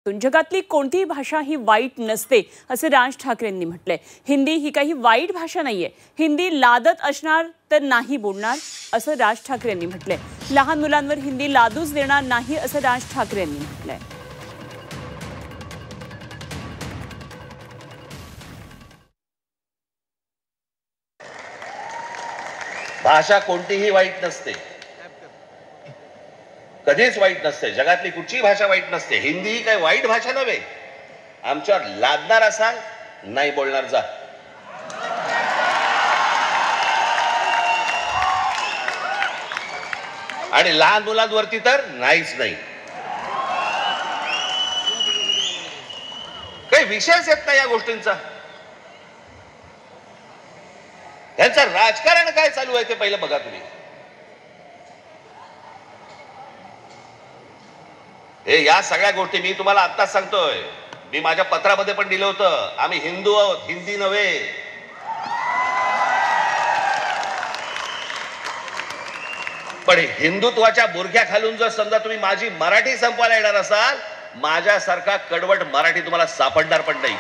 भाषेतून. जगातली कोणतीही भाषा ही वाईट नसते असे राज ठाकरेंनी म्हटलंय. हिंदी ही काही वाईट भाषा नाहीये. हिंदी लादत असणार तर नाही बोलणार असं राज ठाकरेंनी म्हटलंय. लहान मुलांवर हिंदी लादूच देणार नाही असं राज ठाकरेंनी म्हटलंय. भाषा कोणतीही वाईट नसते, कधीच वाईट नसते. जगातली कुठचीही भाषा वाईट नसते. हिंदी ही काही वाईट भाषा नव्हे. आमच्यावर लादणारा सांग, नाही बोलणार जा. आणि लहान मुलांवरती तर नाहीच नाही. काही विषयच येत नाही या गोष्टींचा. त्यांचं राजकारण काय चालू आहे ते पहिलं बघा तुम्ही. हे या सगळ्या गोष्टी मी तुम्हाला आत्ताच सांगतोय. मी माझ्या पत्रामध्ये पण दिलं होतं, आम्ही हिंदू आहोत, हिंदी नव्हे. पण हिंदुत्वाच्या बुरख्या खालून जर समजा तुम्ही माझी मराठी संपवायला येणार असाल, माझ्यासारखा कडवट मराठी तुम्हाला सापडणार पण नाही.